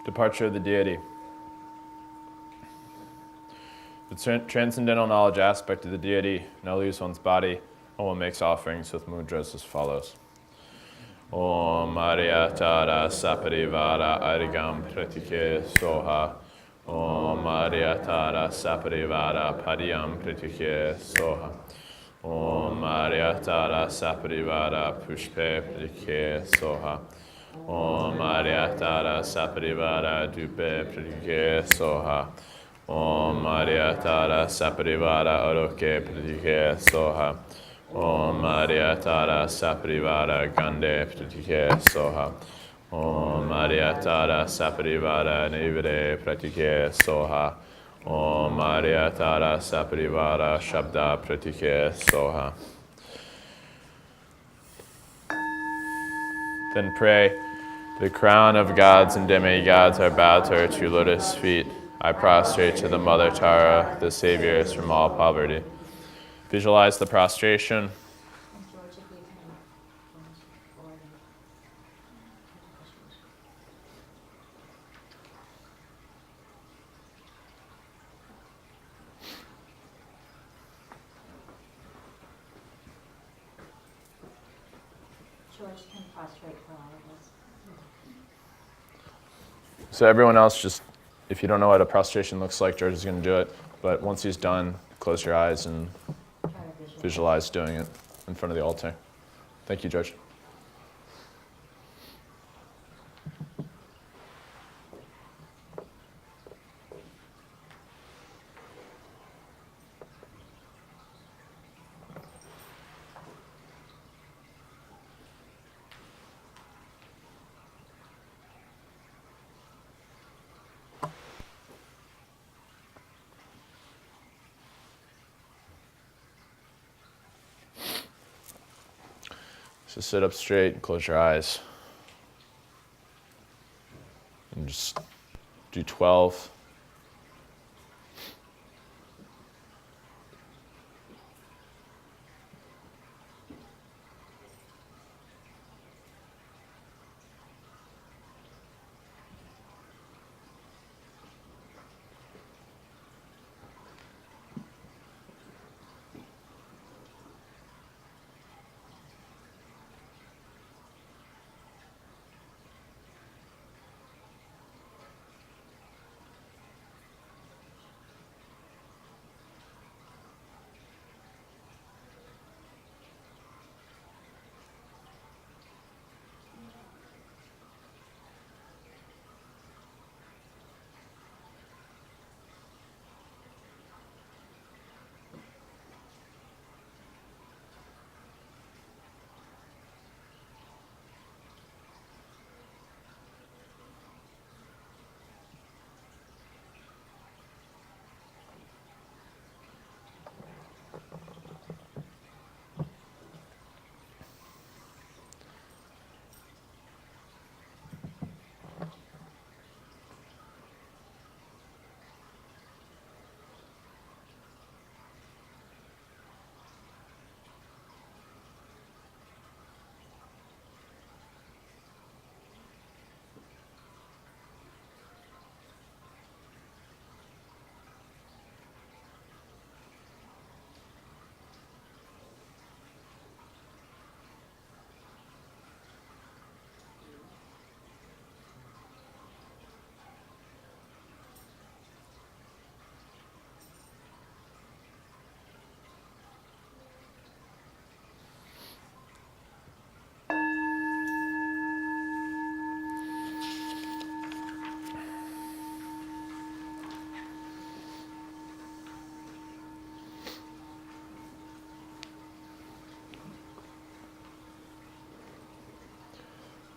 Departure of the deity. The transcendental knowledge aspect of the deity now leaves one's body, and one makes offerings with mudras as follows. Om Aryatara Saparivara Arigam Pratike Soha. Om Aryatara Saparivara Padiyam Pratike Soha. Om Aryatara Saparivara Pushpe Pratike Soha. Om Aryatara Saparivara Dupe Pratike Soha. Om Aryatara Saparivara Aroke Pratike Soha. Om Aryatara Saparivara Gande Pratike Soha. Om Aryatara Saparivara Nivire Pratike Soha. Om Aryatara Saparivara Shabda Pratike Soha. Then pray, the crown of gods and demigods are bowed to her two lotus feet. I prostrate to the Mother Tara, the saviors from all poverty. Visualize the prostration. George can prostrate for all of us. So everyone else, just if you don't know what a prostration looks like, George is going to do it. But once he's done, close your eyes and visualize doing it in front of the altar. Thank you, George. So sit up straight and close your eyes. And just do 12.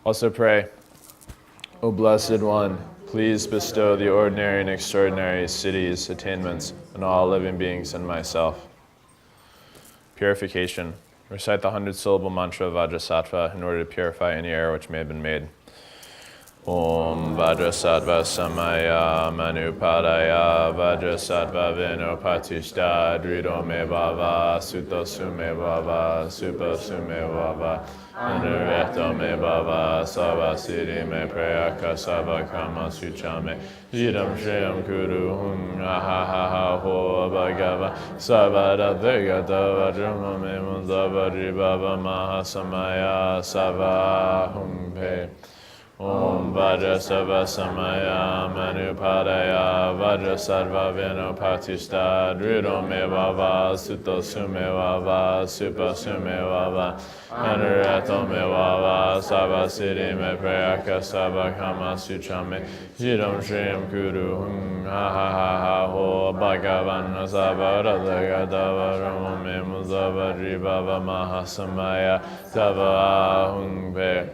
Also pray, O Blessed One, please bestow the ordinary and extraordinary cities, attainments, on all living beings and myself. Purification. Recite the 100-syllable mantra of Vajrasattva in order to purify any error which may have been made. Om Vajrasattva Samaya Manupadaya Vajrasattva Vinopatishta Drido Me Bhava Sutta Sume Bhava Supa Sume Bhava Anureto Me Bhava Sava Siddhi Me Prayaka Sava Kama Suchame Jidam Shriyam Kuru Hum Aha Ha Ha Ho Bhagava Savada Vigata Vajrama Me Munzava Dribhava Mahasamaya Sava Hum Pe Om Vajrasattva Samaya Manupadaya Vajrasattva Vinopatishta Drido Me Bhava Sutta Sume Bhava Supa Sume Bhava Anureto Me Bhava Sava Siddhi Me Prayaka Sava Kama Suchame Jidam Shriyam Kuru Hum Ha Ha Ha Ha Ho Bhagavan Sava Radhagata Varama Me Muzava Dribhava Mahasamaya Sava Hum Pe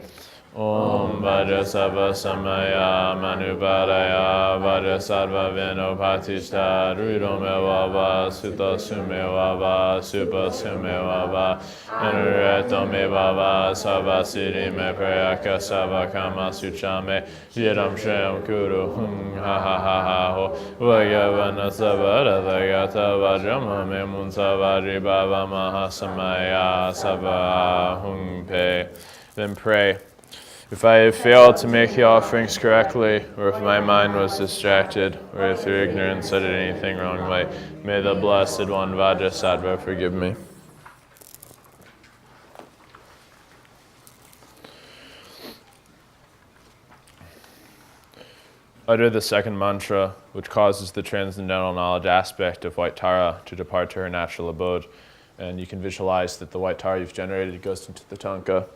Om Vajrasattva Samaya Manupadaya Vajrasattva Vinopatishta Drido Me Bhava Sutta Sume Bhava Supa Sume Bhava Anureto Me Bhava Sava Siddhi Me Prayaka Sava Kama Suchame Jidam Shriyam Kuru Hum Ha Ha Ha Ha Ho Bhagavana Sava Radhagata Vajrama Me Munsava Dribhava Mahasamaya Sava Hum Pe. Then pray. If I have failed to make the offerings correctly, or if my mind was distracted, or if through ignorance I did anything wrongly, may the Blessed One Vajrasattva forgive me. Utter the second mantra, which causes the transcendental knowledge aspect of white Tara to depart to her natural abode, and you can visualize that the white Tara you've generated goes into the Tanka.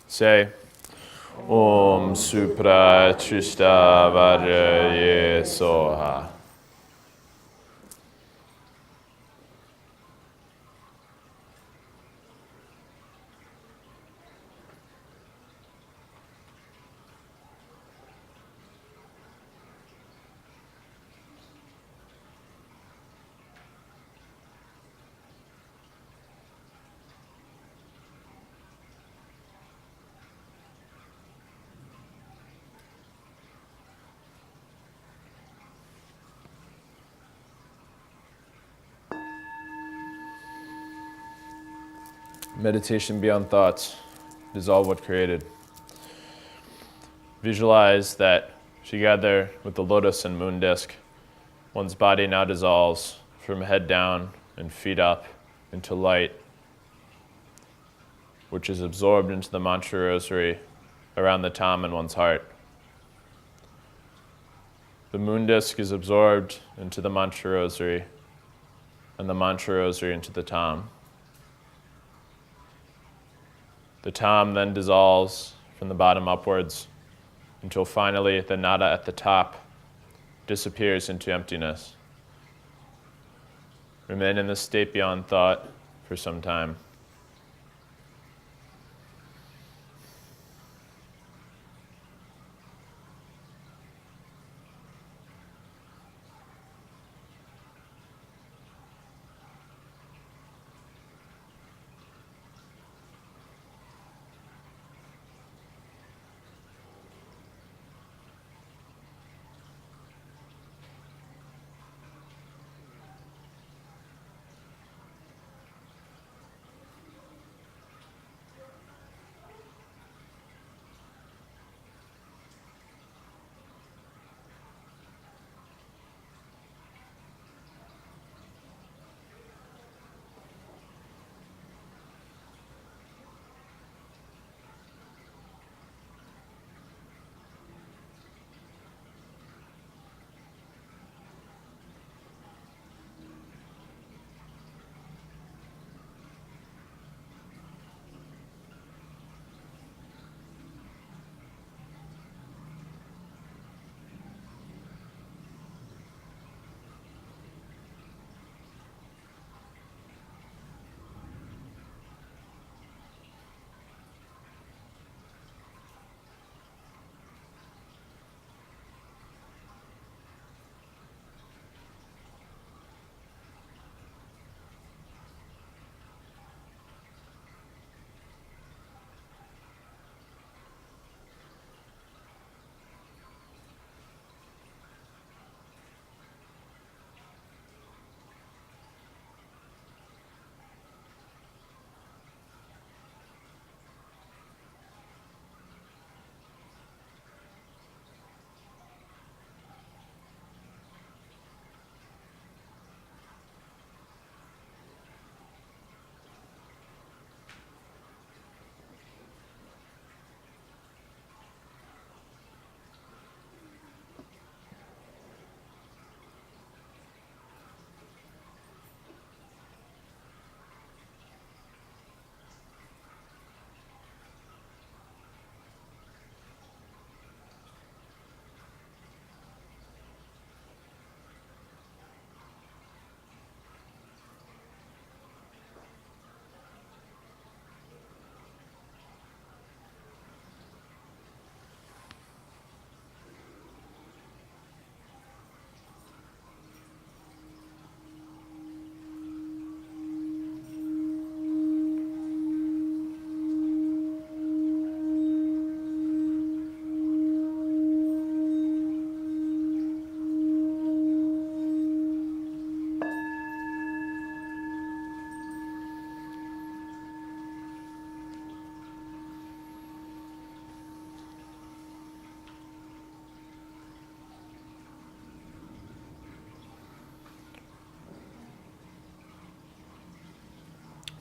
Say, Om Supra Trishta Vajraye Soha. Meditation beyond thoughts. Dissolve what created. Visualize that together with the lotus and moon disk, one's body now dissolves from head down and feet up into light, which is absorbed into the mantra rosary around the tam in one's heart. The moon disk is absorbed into the mantra rosary, and the mantra rosary into the tam. The tam then dissolves from the bottom upwards until finally the nada at the top disappears into emptiness. Remain in this state beyond thought for some time.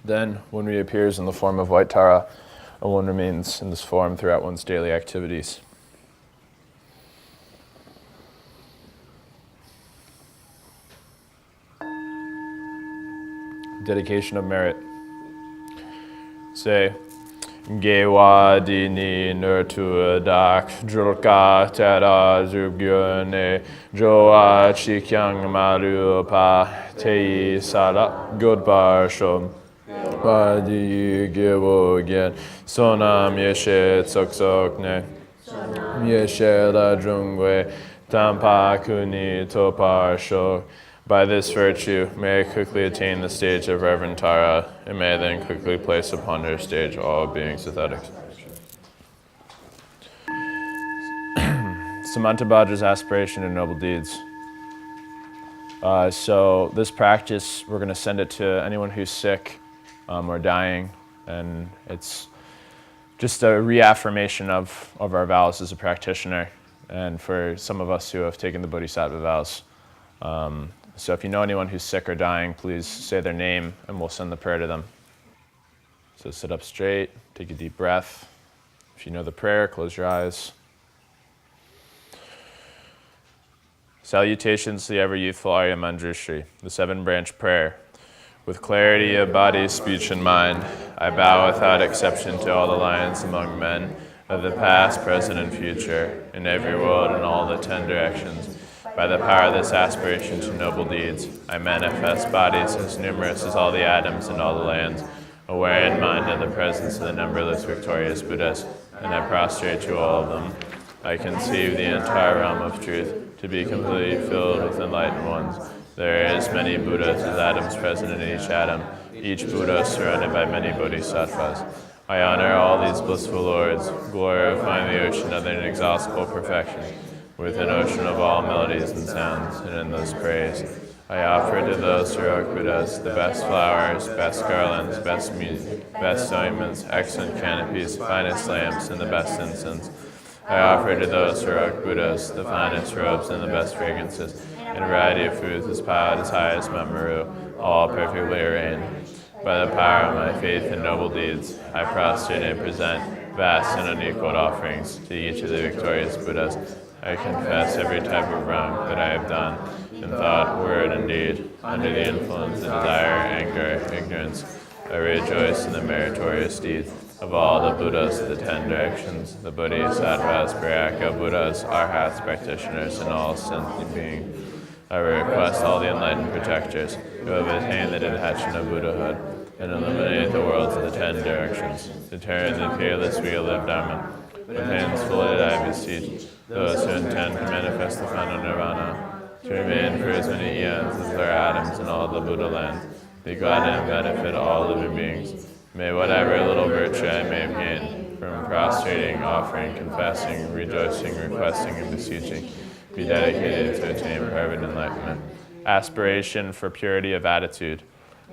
Then, one reappears in the form of white Tara, and one remains in this form throughout one's daily activities. Dedication of merit. Say, Gewa dini nurtu dak julka tera zugyone joa chikyang maru pa tei sara godbar shom Wadi gewo gen sonam yeshe tsoksok ne yeshe la jungwe tampa kuni topar shok. By this virtue, may I quickly attain the stage of Reverend Tara, and may I then quickly place upon her stage all beings without exception. Samantabhadra's aspiration and noble deeds. So this practice, we're going to send it to anyone who's sick or dying, and it's just a reaffirmation of our vows as a practitioner, and for some of us who have taken the Bodhisattva vows. So if you know anyone who's sick or dying, please say their name and we'll send the prayer to them. So sit up straight, take a deep breath. If you know the prayer, close your eyes. Salutations to the ever-youthful Arya Manjushri, the seven-branch prayer. With clarity of body, speech, and mind, I bow without exception to all the lions among men of the past, present, and future, in every world and all the 10 directions. By the power of this aspiration to noble deeds, I manifest bodies as numerous as all the atoms in all the lands, aware in mind of the presence of the numberless victorious Buddhas, and I prostrate to all of them. I conceive the entire realm of truth to be completely filled with enlightened ones. There is many Buddhas as atoms present in each atom, each Buddha surrounded by many bodhisattvas. I honor all these blissful lords, glorifying the ocean of their inexhaustible perfection, with an ocean of all melodies and sounds, and in this praise, I offer to those heroic Buddhas the best flowers, best garlands, best music, best ointments, excellent canopies, finest lamps, and the best incense. I offer to those heroic Buddhas the finest robes and the best fragrances, and a variety of foods as piled as high as Mount Meru, all perfectly arranged. By the power of my faith and noble deeds, I prostrate and present vast and unequaled offerings to each of the victorious Buddhas. I confess every type of wrong that I have done, in thought, word, and deed, under the influence of desire, anger, ignorance. I rejoice in the meritorious deeds of all the Buddhas of the 10 directions, the Bodhisattvas, Brahmaka Buddhas, Arhats, practitioners, and all sentient beings. I request all the enlightened protectors who have attained the detachment of Buddhahood and illuminate the worlds of the 10 directions, to turn the peerless wheel of Dharma. With hands folded, I beseech those who intend to manifest the final nirvana, to remain for as many eons as there are atoms in all the Buddha lands, be glad and benefit all living beings. May whatever little virtue I may have gained from prostrating, offering, confessing, rejoicing, requesting, and beseeching be dedicated to attain private enlightenment. Aspiration for purity of attitude.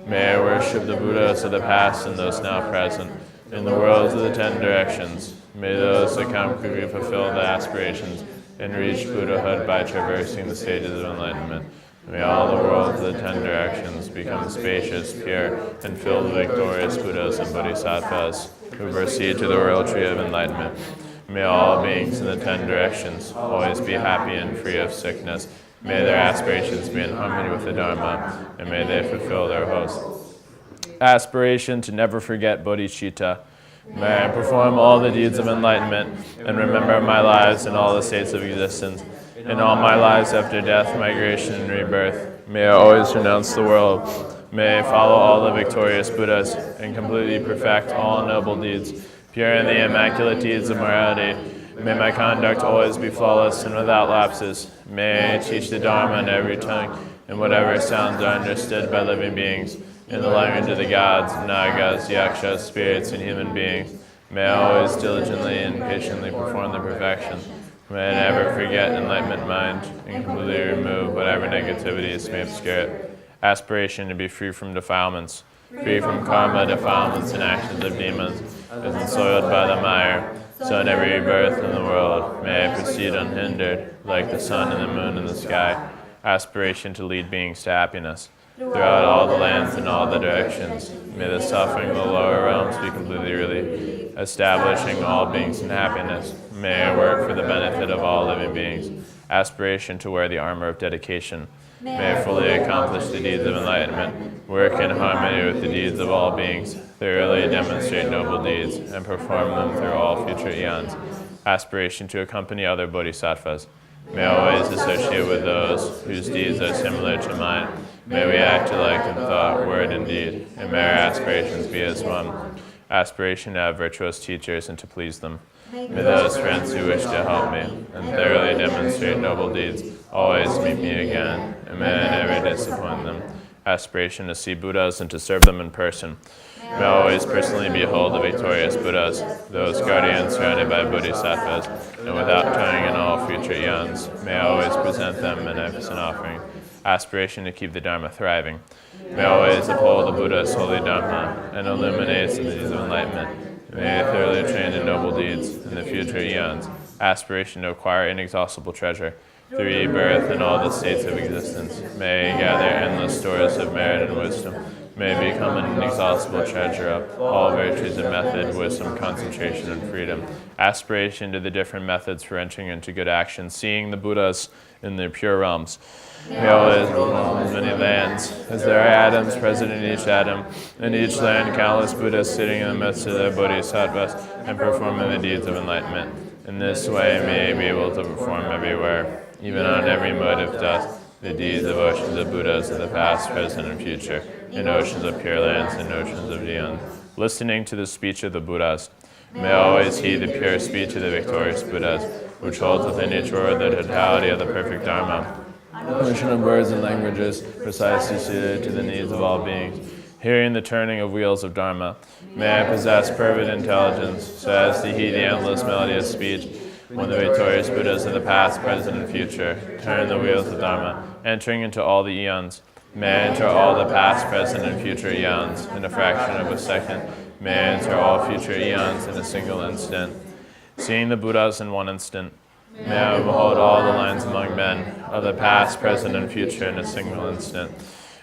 May I worship the Buddhas of the past and those now present in the worlds of the 10 directions. May those that come quickly fulfill the aspirations and reach Buddhahood by traversing the stages of enlightenment. May all the worlds of the 10 directions become spacious, pure, and filled with victorious Buddhas and Bodhisattvas who proceed to the royal tree of enlightenment. May all beings in the 10 directions always be happy and free of sickness. May their aspirations be in harmony with the Dharma, and may they fulfill their hopes. Aspiration to never forget bodhicitta. May I perform all the deeds of enlightenment and remember my lives in all the states of existence. In all my lives after death, migration, and rebirth, may I always renounce the world. May I follow all the victorious Buddhas and completely perfect all noble deeds, pure in the immaculate deeds of morality. May my conduct always be flawless and without lapses. May I teach the Dharma in every tongue, and whatever sounds are understood by living beings, in the language of the gods, nagas, yakshas, spirits, and human beings. May I always diligently and patiently perform the perfection. May I never forget enlightenment mind, and completely remove whatever negativities may obscure it. Aspiration to be free from defilements, free from karma, defilements, and actions of demons, as ensoiled by the mire. So in every rebirth in the world, may I proceed unhindered, like the sun and the moon in the sky. Aspiration to lead beings to happiness. Throughout all the lands and in all the directions. May the suffering of the lower realms be completely relieved, establishing all beings in happiness. May I work for the benefit of all living beings. Aspiration to wear the armor of dedication. May I fully accomplish the deeds of enlightenment, work in harmony with the deeds of all beings, thoroughly demonstrate noble deeds, and perform them through all future eons. Aspiration to accompany other bodhisattvas. May I always associate with those whose deeds are similar to mine. May we act alike in thought, word, and deed, and may our aspirations be as one. Aspiration to have virtuous teachers and to please them. May those friends who wish to help me and thoroughly demonstrate noble deeds always meet me again, and may I never disappoint them. Aspiration to see Buddhas and to serve them in person. May I always personally behold the victorious Buddhas, those guardians surrounded by bodhisattvas, and without turning in all future eons, may I always present them beneficent offering. Aspiration to keep the Dharma thriving. May I always uphold the Buddha's holy Dharma and illuminate the deeds of enlightenment. May I thoroughly train in noble deeds in the future eons. Aspiration to acquire inexhaustible treasure through rebirth in all the states of existence. May I gather endless stores of merit and wisdom. May I become an inexhaustible treasure of all virtues of method, wisdom, concentration, and freedom. Aspiration to the different methods for entering into good action, seeing the Buddhas in their pure realms. May always belong many lands, as there are atoms present in each atom. In each land, countless Buddhas sitting in the midst of their bodhisattvas and performing the deeds of enlightenment. In this way, may I be able to perform everywhere, even on every mode of death, the deeds of oceans of Buddhas of the past, present, and future, in oceans of pure lands and oceans of eons. Listening to the speech of the Buddhas, may I always heed the pure speech of the victorious Buddhas, which holds within each word the totality of the perfect Dharma. Ocean of words and languages, precisely suited to the needs of all beings. Hearing the turning of wheels of Dharma, may I possess perfect intelligence, so as to heed the endless melody of speech, when the victorious Buddhas of the past, present, and future turn the wheels of Dharma, entering into all the eons. May I enter all the past, present, and future eons in a fraction of a second. May I enter all future eons in a single instant. Seeing the Buddhas in one instant, may I behold all the lines among men of the past, present, and future in a single instant.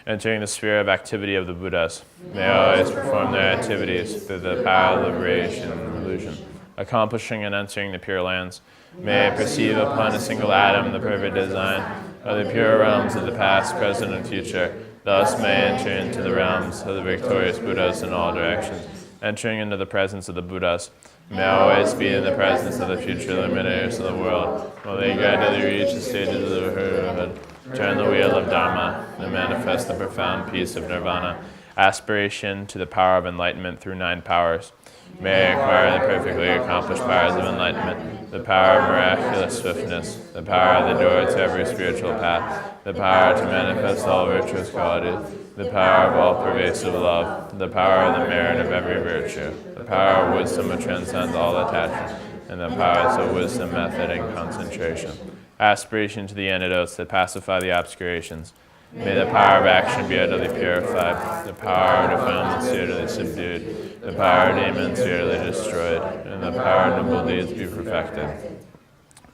Entering the sphere of activity of the Buddhas, may I always perform their activities through the power of liberation and illusion. Accomplishing and entering the pure lands, may I perceive upon a single atom the perfect design of the pure realms of the past, present, and future. Thus may I enter into the realms of the victorious Buddhas in all directions. Entering into the presence of the Buddhas, may I always be in the presence of the future illuminators of the world, while they gradually reach the stages of the Buddhahood, turn the wheel of Dharma, and manifest the profound peace of Nirvana. Aspiration to the power of enlightenment through 9 powers. May I acquire the perfectly accomplished powers of enlightenment, the power of miraculous swiftness, the power of the door to every spiritual path, the power to manifest all virtuous qualities, the power of all pervasive love, the power of the merit of every virtue, the power of wisdom which transcends all attachment, and the powers of wisdom, method, and concentration. Aspiration to the antidotes that pacify the obscurations. May the power of action be utterly purified, the power of defilements utterly subdued, the power of demons utterly destroyed, and the power of noble deeds be perfected.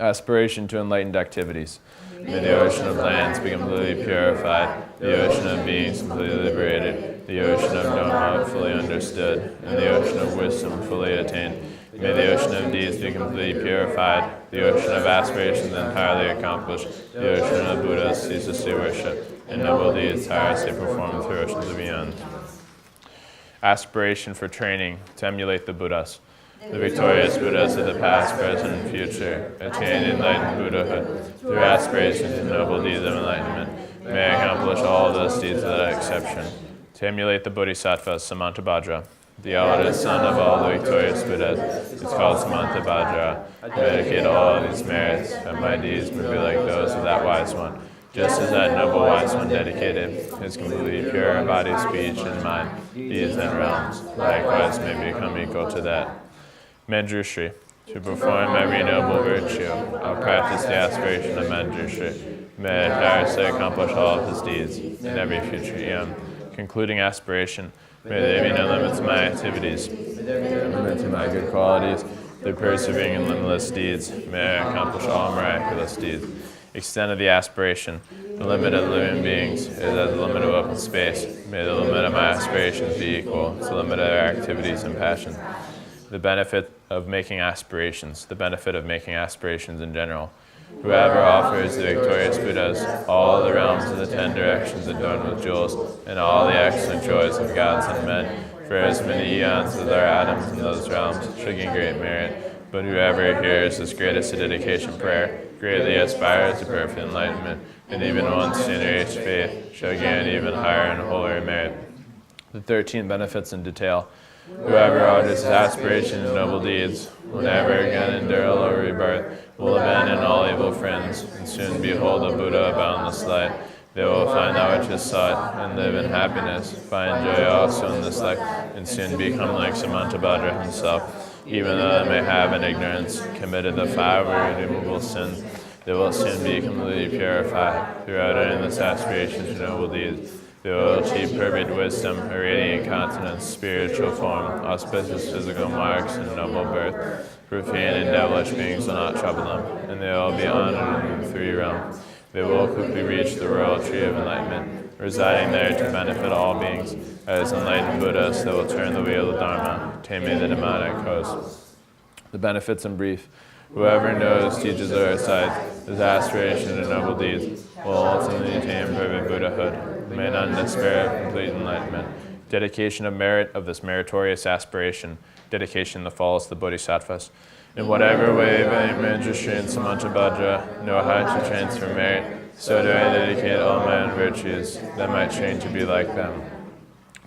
Aspiration to enlightened activities. May the ocean of lands be completely purified, the ocean of beings completely liberated, the ocean of Dharma fully understood, and the ocean of wisdom fully attained. May the ocean of deeds be completely purified, the ocean of aspirations entirely accomplished, the ocean of Buddhas ceaselessly worshipped, and noble deeds tirelessly performed through oceans of beyond. Aspiration for training to emulate the Buddhas. The victorious Buddhas of the past, present, and future attain enlightened Buddhahood through aspirations and noble deeds of enlightenment. May I accomplish all those deeds without exception. To emulate the Bodhisattvas, Samantabhadra. The eldest son of all the victorious Buddhas is called Samantabhadra. I dedicate all of these merits, and my deeds may be like those of that wise one. Just as that noble wise one dedicated his completely pure body, speech, and mind, deeds, and realms, likewise may become equal to that. Manjushri. To perform every noble virtue, I'll practice the aspiration of Manjushri. May I tirelessly accomplish all of his deeds in every future eon. Concluding aspiration. May there be no limit to my activities, no limit to my good qualities. Through persevering in limitless deeds, may I accomplish all miraculous deeds. Extent of the aspiration. The limit of living beings is as the limit of open space. May the limit of my aspirations be equal to the limit of their activities and passion. The benefit of making aspirations in general. Whoever offers the victorious Buddhas all the realms of the 10 directions adorned with jewels, and all the excellent joys of gods and men, for as many eons as there are atoms in those realms, shall gain great merit. But whoever hears this greatest dedication prayer, greatly aspires to perfect enlightenment, and even once in each faith, shall gain even higher and holier merit. The 13 benefits in detail. Whoever orders his aspirations and noble deeds will never again endure a low rebirth, will abandon all evil friends, and soon behold a Buddha of boundless light. They will find that which is sought, and live in happiness, find joy also in this life, and soon become like Samantabhadra himself. Even though they may have in ignorance committed the 5 irredeemable sins, they will soon be completely purified through uttering this aspiration to noble deeds. They will achieve perfect wisdom, a radiant countenance, spiritual form, auspicious physical marks, and noble birth. Profane and devilish beings will not trouble them, and they will be honored in the 3 realms. They will quickly reach the royal tree of enlightenment, residing there to benefit all beings. As enlightened Buddhas, they will turn the wheel of Dharma, taming the demonic host. The benefits in brief. Whoever knows, teaches, or recites his aspiration and noble deeds will ultimately attain perfect Buddhahood. May none despair of complete enlightenment. Dedication of merit of this meritorious aspiration. Dedication that follows the Bodhisattvas. In whatever way Vajramanjushri and Samantabhadra know how to transfer merit, so do I dedicate all my own virtues, that might train to be like them.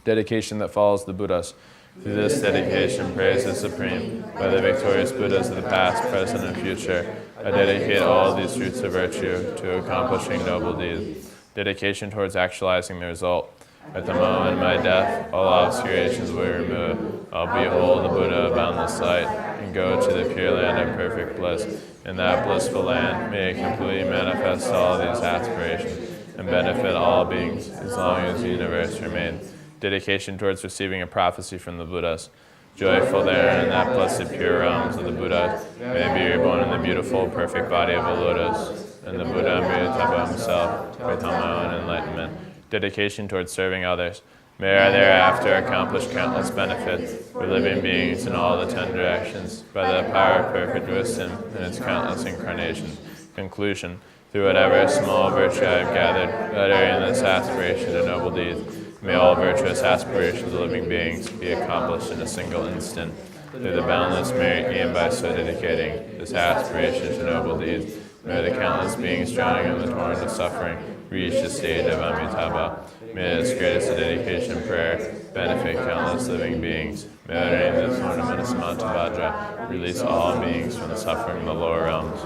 Dedication that follows the Buddhas. Through this dedication, praise is supreme. By the victorious Buddhas of the past, present, and future, I dedicate all these fruits of virtue to accomplishing noble deeds. Dedication towards actualizing the result. At the moment of my death, all obscurations will be removed. I'll behold the Buddha of boundless light and go to the pure land of perfect bliss. In that blissful land, may it completely manifest all these aspirations and benefit all beings as long as the universe remains. Dedication towards receiving a prophecy from the Buddhas. Joyful there in that blessed pure realms of the Buddha, may I be reborn in the beautiful, perfect body of a lotus, and the Buddha Amitabha himself, with my own enlightenment. Dedication towards serving others. May I thereafter accomplish countless benefits for living beings in all the 10 directions, by the power of perfect wisdom and its countless incarnations. Conclusion. Through whatever small virtue I have gathered, uttering this aspiration to noble deeds, may all virtuous aspirations of living beings be accomplished in a single instant. Through the boundless merit gained by so dedicating this aspiration to noble deeds, may the countless beings drowning in the torrent of suffering reach the stage of Amitabha. May this greatest dedication prayer benefit countless living beings. May uttering this ornament of Samantabhadra release all beings from the suffering of the lower realms.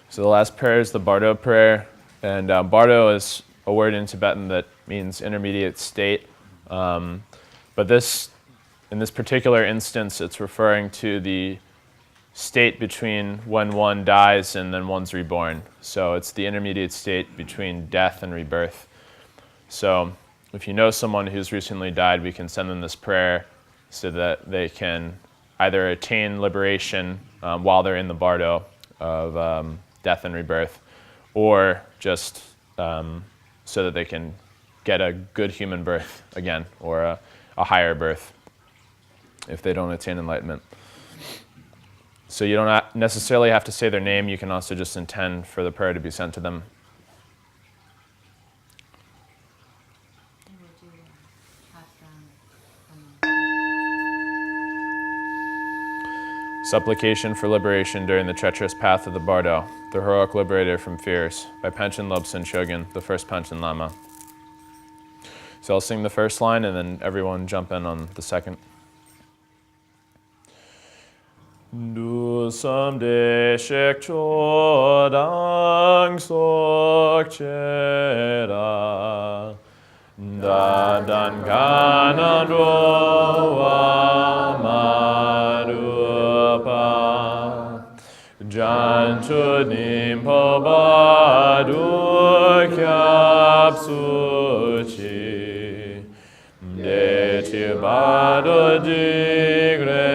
So the last prayer is the Bardo Prayer. And Bardo is a word in Tibetan that means intermediate state. But in this particular instance, it's referring to the state between when one dies and then one's reborn. So it's the intermediate state between death and rebirth. So if you know someone who's recently died, we can send them this prayer so that they can either attain liberation while they're in the Bardo of death and rebirth, or just so that they can get a good human birth again, or a higher birth if they don't attain enlightenment. So you don't necessarily have to say their name. You can also just intend for the prayer to be sent to them. Supplication for liberation during the treacherous path of the Bardo, the heroic liberator from fears, by Panchen Lobsang Chogyam, the first Panchen Lama. So I'll sing the first line, and then everyone jump in on the second. Du samde shek chodang sok chera, da dan kanan roa marupa, jan chudim pobadu kyap suchi, de tibado digre.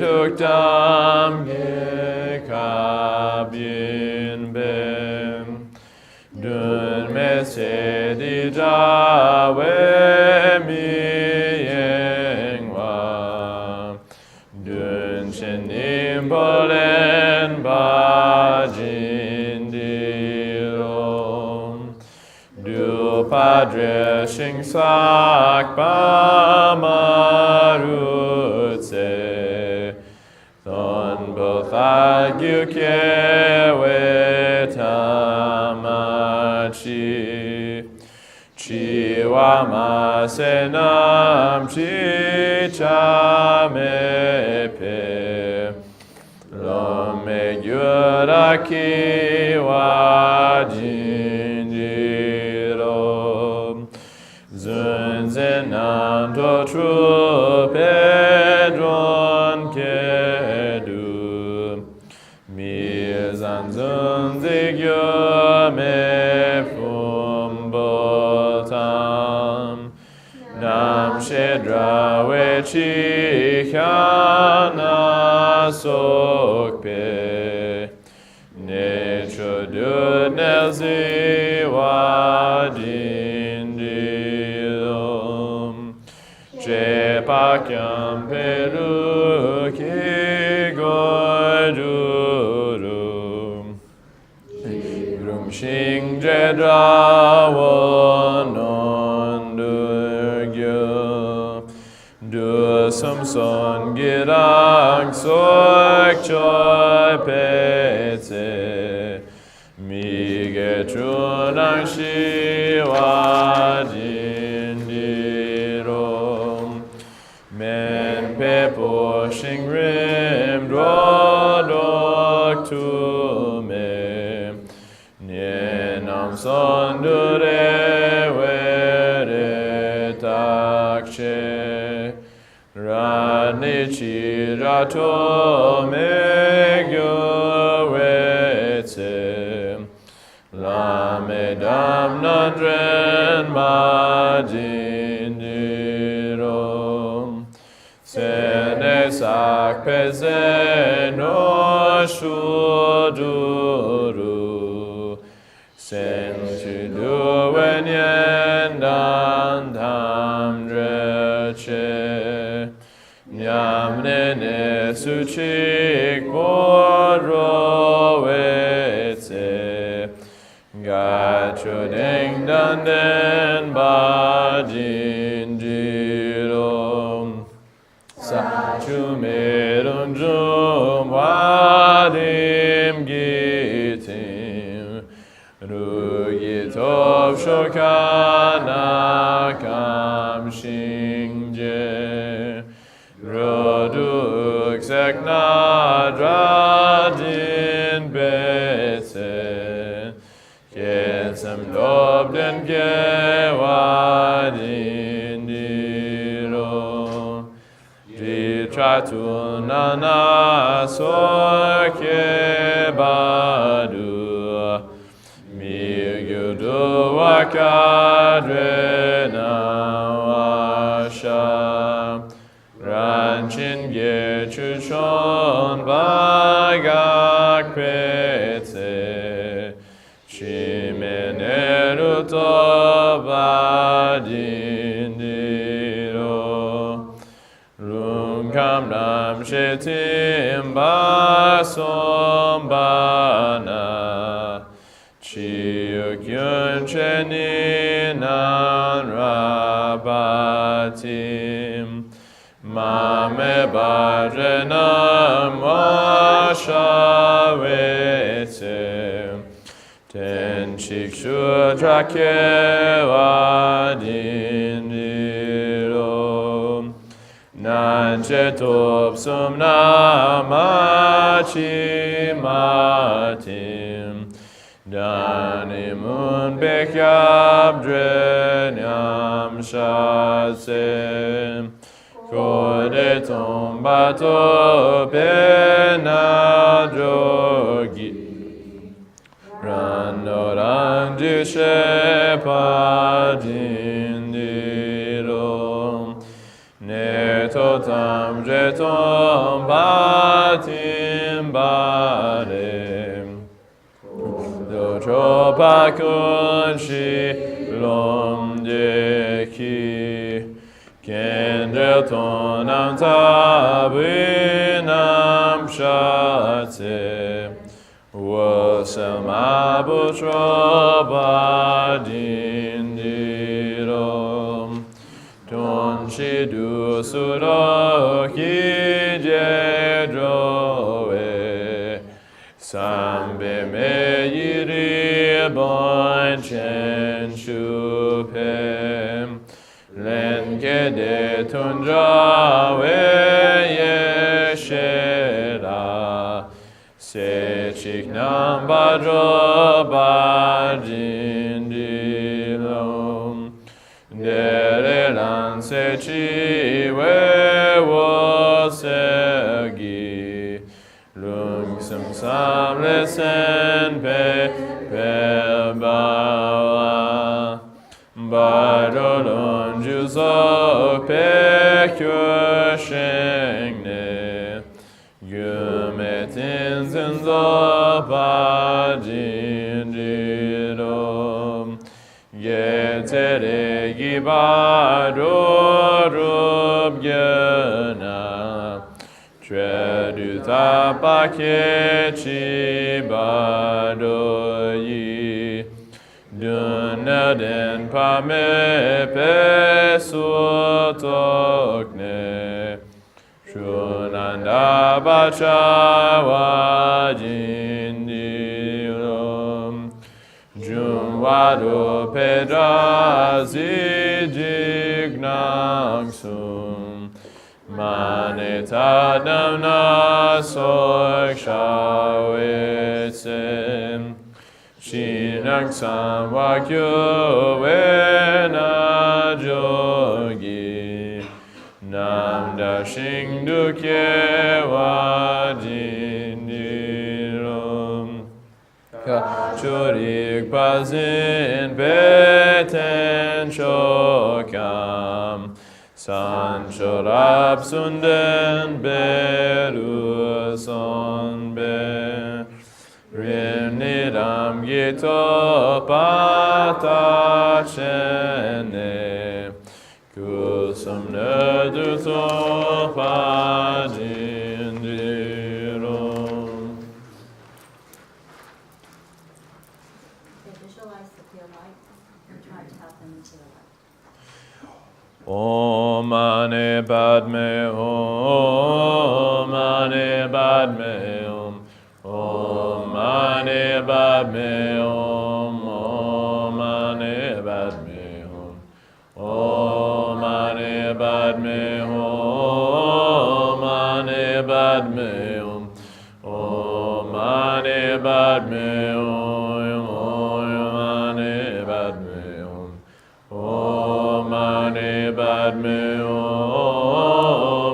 tuktam gekabin bem. Dun mese di jawe mi yengwa. Dun shenim bolen bajin dirom. Du padre shing sak pa marutse. Thon bothag you kewe tamachi. Chiwa masenam chichamepe. Lome gyura kiwa jinjiro. Zunzenan to tru pedron kedu. Mizan zunzigyo me fumbotam. Nam shedra we chichana sokpe. Necho dud nelzi wadindilum. Je pakyam peru ki gojurum. Grum shing jedra wonon durgyo. Du sumson girang sok choy petse. Mige chunang shiwa jindirom. Men pepo shing rim drodok tu me. Nienam son dure were takshe. Ranichi rato megyo wetse. Lamedam nandren majindirom. Sene sak pezeno shuduru. Sen chidu wenyen dan tam dreche. Nyamne suchik bodro wetse. Gachudeng danden bajindirom. Sachumerun jum wadim gitim. Rugitov shokana kam shingje. Roduk sekna dradin betse. Kesem dobden gewadindiro. Jitratunana soke badu. Migudu wakadrena washa. Ranchin gechuchon bagak petse. Chimeneruto badindiro. Rumkam nam shetim basombana. Chiyukyun cheninan rabatim. Mame bhajanam vashavete. Ten chikshudra kevadindiro. Nanchetop sumnamachimatim. Danimun bekyabdrenyam shatsem. Kode tombato penadrogi. Randorandu shepadindiro. Neto tam jetom patim barem. Dojo pakun shilom deki. Kendrel tonam tabinam shate. Wasam abutrobadindirom. Ton shidu suroki jedroe. Sambe me yiri bon chen shupem. Len kede tundra we yeshera. Se chiknam badro badindilom. Dere lan se chi we wosegi. Lung sam lesen pe bawa. Bardo juzo pe kjöshengne. Gömetin zinzo badindirom. Getere gibadorup gena. Treduta pakeci badoyi. Dunaden pame pesutokne. Shunanda bachawajindirom. Jumwado pedrazi jignangsum. Manetadam nasok shawetsem. Shinang samwakyo vena jogi. Nam dashing duke wajindirom. Kachurik bazin beten chokam. Sanchorab sunden beruson ben. Rimnidam gito patachene. Kusum neduto padindirom. Okay, visualize the clear light and try to tap them into the light. Om mani padme hum, mani padme hum. Om mani padme hum, om mani padme hum. Om mani padme hum, mani padme hum. Om mani padme hum, mani padme hum. Om mani padme hum,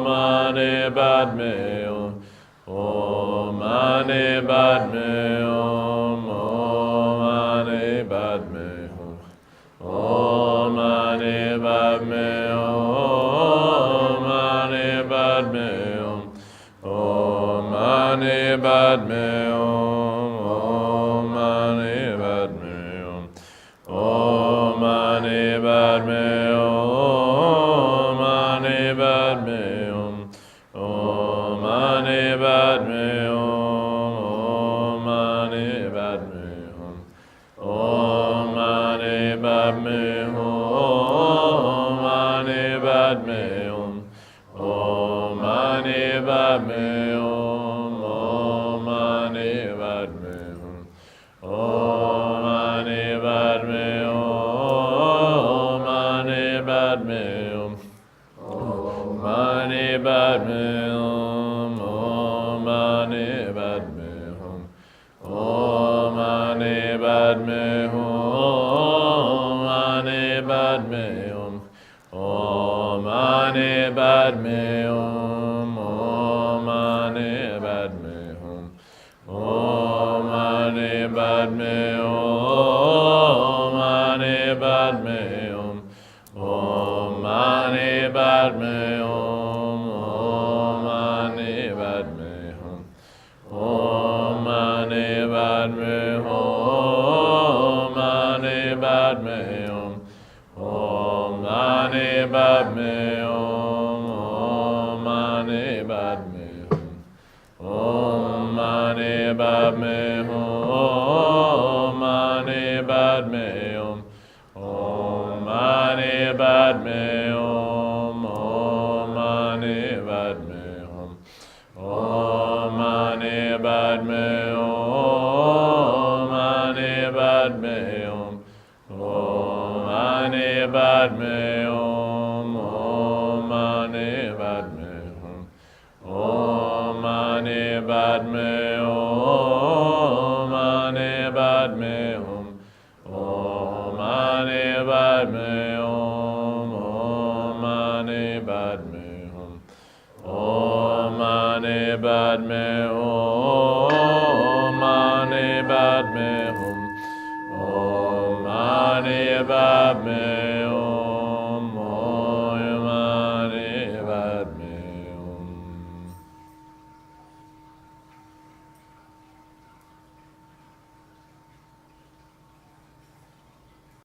mani padme hum. Om mani padme hum, mani padme hum. Om mani padme hum, mani padme hum. Om mani padme hum, mani padme hum. Om mani padme hum, mani padme hum. Om mani padme hum, mani padme hum. Om mani padme hum, mani padme hum. Om mani padme hum, mani padme hum. Om mani padme hum, mani padme hum. Om mani padme hum, mani padme hum. Om mani padme hum, mani padme hum. Om mani padme hum, mani padme hum. Om mani padme hum, mani padme hum. Om mani padme hum, Padme Hum, Mani Padme Hum, Om Mani Padme Hum, Om Mani Padme Hum, Om Mani Padme Hum, Mani Padme Hum, Om Mani Padme Hum, Om Mani Padme Hum, Om Mani Padme Hum, Mani Padme Hum, Om Mani Padme Hum, Om Mani Padme Hum, Om Mani Padme Hum, Mani Padme Hum, Om Mani Padme Hum, Om Mani Padme Hum, Om Mani Padme Hum, Mani Padme Hum, Om Mani Padme